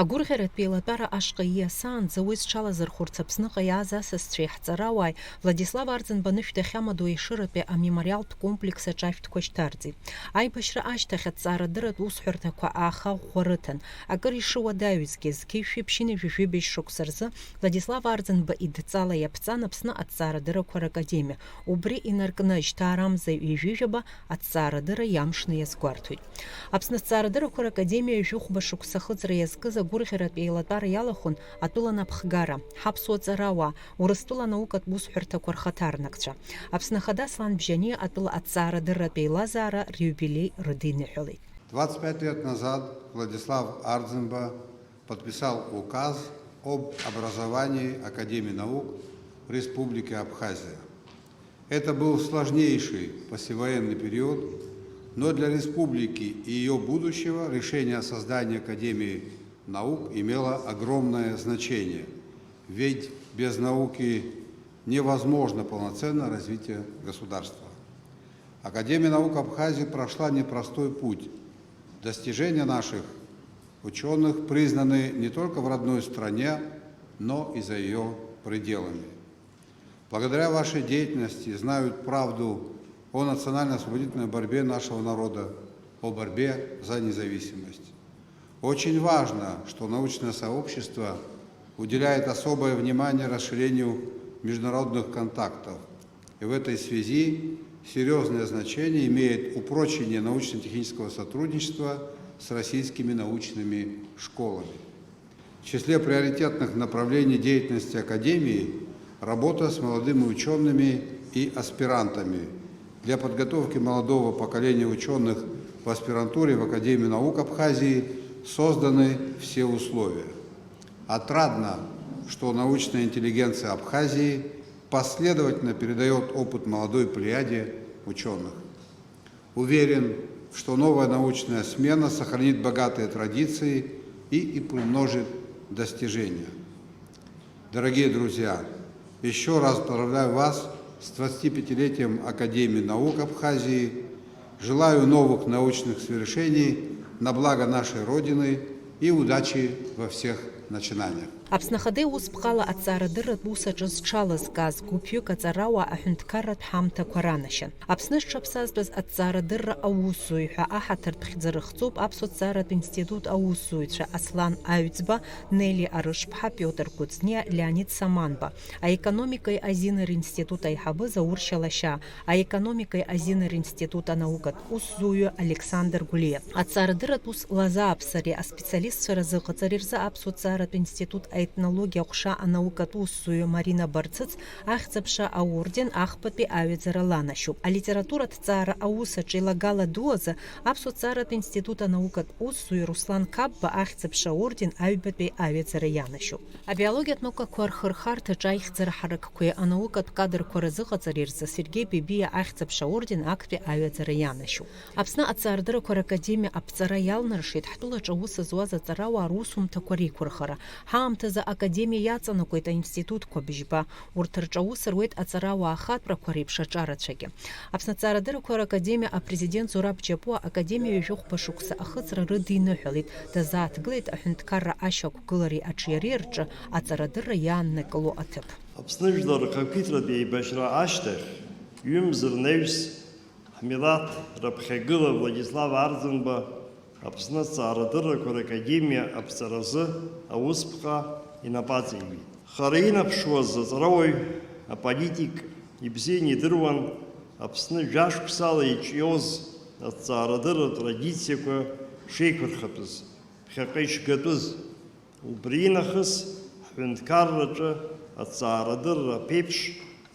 Агәырӷьаратә еилатәара ашҟа ииасаанӡа уи зҽалазырхәырц Аԥсныҟа иааз асасцәеи ҳҵарауааи Владислав Арӡынба анышә дахьамадоу Ешыратәи амемориалтә комплекс аҿы ашәҭқәа шьҭарҵеит. Аибашьра ашьҭахь аҭҵаарадырратә усҳәарҭақәа аахаӷәӷәа рыҭан. Акыр ишуадаҩызгьы зқьи-шәиԥшьыни жәижәибеишь шықәса рзы Владислав Арӡынба идҵала иаԥҵан Аԥсны аҭҵаарадыррақәа ракадемиа. Убри инаркны Шьҭаарамзаҩ ижәижәаба аҭҵаарадырра иамшны иазгәарҭоит. Аԥсны аҭҵаарадыррақәа ракадемиа ижәыхәба шықәса хыҵра иазкыз агәырӷьаратә еилатәара иалахәын атәылан аԥхгара, ҳаԥсуа ҵарауаа, Урыстәыла анаукатә усҳәарҭақәа рхаҭарнакцәа. Аԥсны Ахада Аслан Бжьани атәыла аҭҵаарадырратә еилазаара рюбилеи рыдиныҳәалеит. 25 лет назад Владислав Арӡынба подписал указ об образовании Академии наук в Республике Абхазия. Это был сложнейший послевоенный период, но для республики и ее будущего решение о создании Академии наук имело огромное значение, ведь без науки невозможно полноценное развитие государства. Академия наук Абхазии прошла непростой путь. Достижения наших ученых признаны не только в родной стране, но и за ее пределами. Благодаря вашей деятельности знают правду о национально-освободительной борьбе нашего народа, о борьбе за независимость. Очень важно, что научное сообщество уделяет особое внимание расширению международных контактов. И в этой связи серьезное значение имеет упрочение научно-технического сотрудничества с российскими научными школами. В числе приоритетных направлений деятельности Академии работа с молодыми учеными и аспирантами. Для подготовки молодого поколения ученых в аспирантуре в Академии наук Абхазии созданы все условия. Отрадно, что научная интеллигенция Абхазии последовательно передает опыт молодой плеяде ученых. Уверен, что новая научная смена сохранит богатые традиции и примножит достижения. Дорогие друзья, еще раз поздравляю вас с 25-летием Академии наук Абхазии. Желаю новых научных свершений на благо нашей Родины и удачи во всех начинаниях. Аԥсны Ахада ус бӷала аҭҵаарадырратә ус аҿы зҽалазкааз гәыԥҩык аҵарауаа аҳәынҭқарратә ҳамҭақәа ранашьан. Аԥсны зҽаԥсазтәыз аҭҵаарадырра аусзуҩ ҳәа аҳаҭыртә хьӡы рыхҵоуп Аԥсуа ҭҵааратә институт аусзуҩцәа Аслан Аҩӡба, Нели Арышԥҳа, Пиотр Кәыҵниа, Леонид Саманба, аекономикеи азиныр институт аиҳабы Заур Шьалашьа, аекономикеи азиныр институт анаукатә усзуҩы Александр Гәлиа. Аҭҵаарадырратә ус лазааԥсареи аспециалистцәа разыҟаҵареи рзы Аԥсуа ҭҵааратә институт аетнологиа ҟәша анаукатә усзуҩы Марина Барцыц ахьӡ-аԥша аорден ахԥатәи аҩаӡара ланашьоуп. Алитературатә ҭҵаара аус аҿы еилагала ду азы Аԥсуа ҭҵааратә институт анаукатә усзуҩ Руслан Қапба ахьӡ-аԥша аорден аҩбатәи аҩаӡара ианашьоуп. Абиологиатә наукақәа рхырхарҭаҿы аихьӡара ҳаракқәеи анаукатә кадрқәа разыҟаҵареи рзы Сергеи Бебиа ахьӡ-аԥша аорден актәи аҩаӡара ианашьоуп. Аԥсны аҭҵаарадыррақәа ракадемиа аԥҵара иалнаршеит ҳтәылаҿы аус зуаз аҵарауаа русумҭақәа реиқәырхара. Ҳаамҭазы академиа иаҵанакуеит аинститутқәа быжьба. Урҭ рҿы аус руеит аҵарауаа ахатәрақәа реиԥш аҿарацәагьы. Аԥсны аҭҵаарадыррақәа ракадемиа апрезидент Зураб Џьапуа академиа ҩажәохәба шықәса ахыҵра рыдиныҳәалеит. Дазааҭгылеит аҳәынҭқарра ашьақәгылареи аҿиареи рҿы аҵарадырра иааннакыло аҭыԥ. Аԥсны жәлар рхақәиҭратә еибашьра ашьҭахь ҩымзар наҩс ҳмилаҭ раԥхьагыла Владислав Арӡынба Аԥсны аҭҵаарадыррақәа ракадемиа аԥҵаразы аусԥҟа инапаҵаиуеит. Хара инаԥшуаз аҵарауаҩ аполитик ибзианы идыруан Аԥсны жәашықәсала иҿиоз аҭҵаарадырратә традициақәа шеиқәырхатәыз, ԥхьаҟа ишгатәыз. Убри нахыс ҳҳәынҭқарраҿы аҭҵаарадырра аԥеиԥш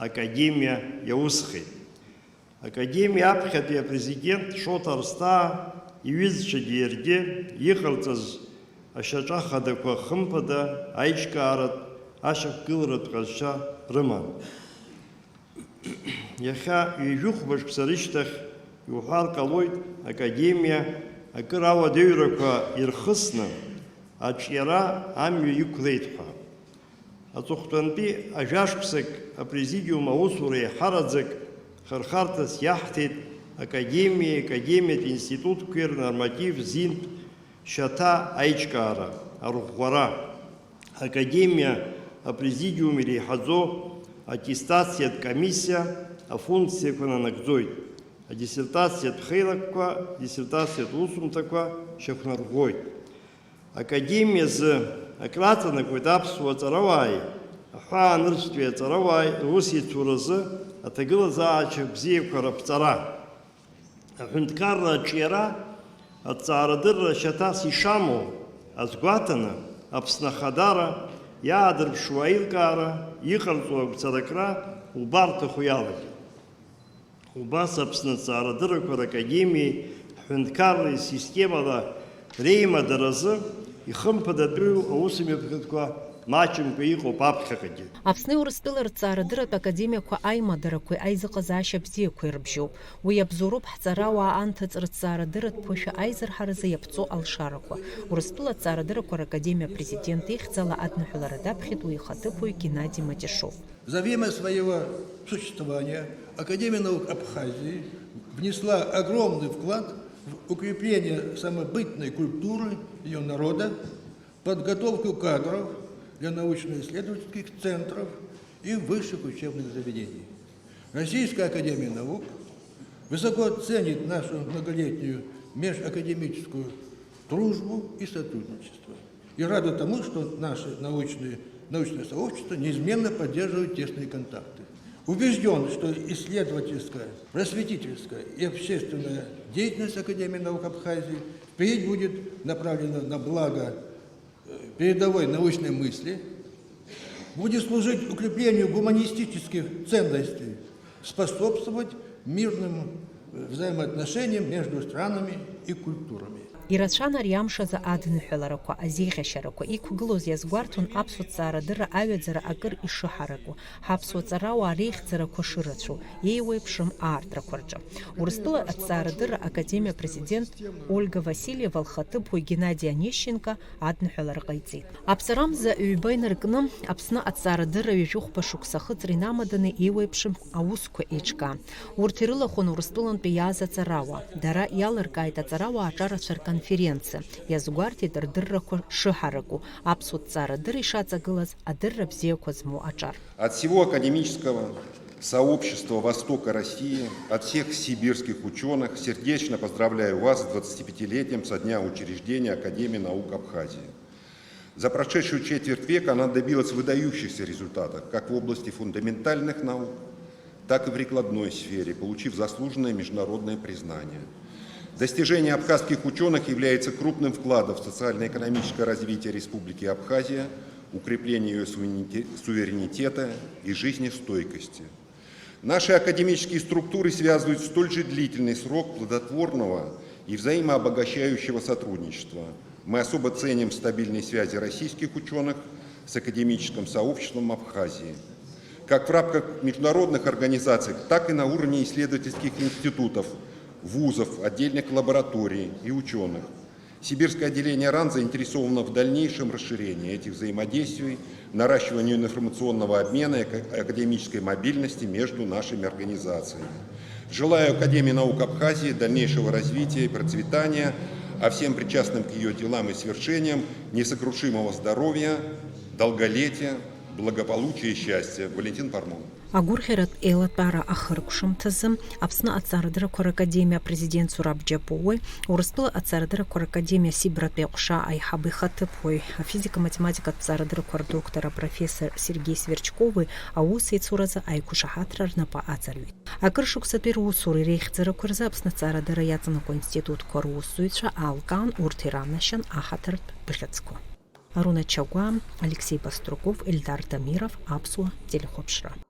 академиа иаусхеит. Академиа аԥхьатәи апрезидент Шоҭа Арсҭаа иҩызцәагьы иаргьы иҟарҵаз ашьаҿа хадақәа хымԥада аиҿкааратә ашьақәгыларатә ҟазшьа рыман. Иахьа ҩажәихәба шықәса рышьҭахь иуҳәар ҟалоит академиа акыр ауадаҩрақәа ирхысны аҿиара амҩа иқәлеит ҳәа. Аҵыхәтәантәи ажәашықәсак апрезидиум аусура еиҳараӡак хырхарҭас иаҳҭеит академиатә институтқәеи рнорматив зинтә шьаҭа аиҿкаара. арӷәӷәара, академиа апрезидиум иреиҳаӡоу аттестациатә комиссиа афункциақәа нанагӡоит. Адиссертациатә хеилагәқәа, диссертациатә усумҭақәа шьақәнарӷәӷәоит. Академиазы акраҵанакуеит аԥсуа ҵарауааи, аҳәаанырцәтәи аҵарауааи русеицуразы аҭагылазаашьа бзиақәа раԥҵара. Аҳәынҭқарра аҿиара аҭҵаарадырра шьаҭас ишамоу азгәаҭаны Аԥсны Ахадара иаадырԥшуа аилкаара, иҟарҵо агәцаракра убарҭахо иалагеит. Убас Аԥсны аҭҵаарадыррақәа ракадемиеи ҳҳәынҭқарреи системала реимадаразы ихымԥадатәиу аусмҩаԥгатәқәа маҷымкәа иҟоуп аԥхьаҟагьы. Аԥсни Урыстәыла рҭҵаарадырратә академиақәа аимадарақәеи аизыҟазаашьа бзиақәеи рыбжьоуп. Уи иабзоуроуп ҳҵарауаа анҭыҵ рҭҵаарадырратә ԥышәа аизырҳаразы иаԥҵо алшарақәа. Урыстәыла аҭҵаарадыррақәа ракадемиа президент ихьӡала адныҳәалара даԥхьеит уи ихаҭыԥуаҩ Геннадий Матишов. За время своего существования Академия наук Абхазии внесла огромный вклад в укрепление самобытной культуры ее народа, подготовку кадров для научно-исследовательских центров и высших учебных заведений. Российская академия наук высоко ценит нашу многолетнюю межакадемическую дружбу и сотрудничество. И рада тому, что наше научное сообщество неизменно поддерживает тесные контакты. Убежден, что исследовательская, просветительская и общественная деятельность Академии наук Абхазии впредь будет направлена на благо передовой научной мысли, будет служить укреплению гуманистических ценностей, способствовать мирным взаимоотношениям между странами и культурами. Ирацәан ари амшазы адныҳәаларақәа, азеиӷьашьарақәа иқәгылоз иазгәарҭон аԥсуа ҭҵаарадырра аҩаӡара акыр ишыҳараку, ҳаԥсуа ҵарауаа реихьӡарақәа шырацәоу, еиуеиԥшым аартрақәа рҿы. Урыстәыла аҭҵаарадырра академиа президент Ольга Васильева лхаҭыԥуаҩ Геннадий Онищенко адныҳәалара ҟаиҵеит. Аԥҵарамза ҩба инаркны Аԥсны аҭҵаарадырра ҩажәихәба шықәса хыҵра инамаданы еиуеиԥшым аусқәа еиҿкаан. Урҭ ирылахәын Урыстәылантәи иааз аҵарауаа. Дара иалыркааит аҵарауаа аҿарацәа рконференциа. Иазгәарҭеит рдыррақәа шыҳараку, аԥсуа ҭҵаарадырра ишаҵагылаз адырра бзиақәа змоу аҿар. От всего академического сообщества Востока России, от всех сибирских ученых сердечно поздравляю вас с 25-летием со дня учреждения Академии наук Абхазии. За прошедшую четверть века она добилась выдающихся результатов как в области фундаментальных наук, так и в прикладной сфере, получив заслуженное международное признание. Достижение абхазских ученых является крупным вкладом в социально-экономическое развитие Республики Абхазия, укрепление ее суверенитета и жизнестойкости. Наши академические структуры связывают столь же длительный срок плодотворного и взаимообогащающего сотрудничества. Мы особо ценим стабильные связи российских ученых с академическим сообществом Абхазии, как в рамках международных организаций, так и на уровне исследовательских институтов, вузов, отдельных лабораторий и ученых. Сибирское отделение РАН заинтересовано в дальнейшем расширении этих взаимодействий, наращиванию информационного обмена и академической мобильности между нашими организациями. Желаю Академии наук Абхазии дальнейшего развития и процветания, а всем причастным к ее делам и свершениям несокрушимого здоровья, долголетия, благополучия и счастья. Валентин Пармон. Агурхерат елатәара ахыркәшамҭазы Аԥсны аҭҵаарадыррақәа ракадемиа президент Зураб Џьапуои, Урыстәыла аҭҵаарадыррақәа ракадемиа Сибратәи аҟәша аиҳабы ихаҭыԥуаҩ, афизика-математикатә ҭҵаарадыррақәа рдоктор апрофессор Сергеи Сверчкови аусеицуразы аиқәышаҳаҭра рнапы аҵарҩит. Акыр шықәсатәи русура реихьӡарақәа рзы Аԥсны аҭҵаарадырра иаҵанакуа аинститутқәа русзуҩцәа аалкаан урҭ иранашьан аҳаҭыртә бӷьыцқәа. Аруна Чагәа, Алексей Баструков, Эльдар Тамиров, Аԥсуа телехәаԥшра.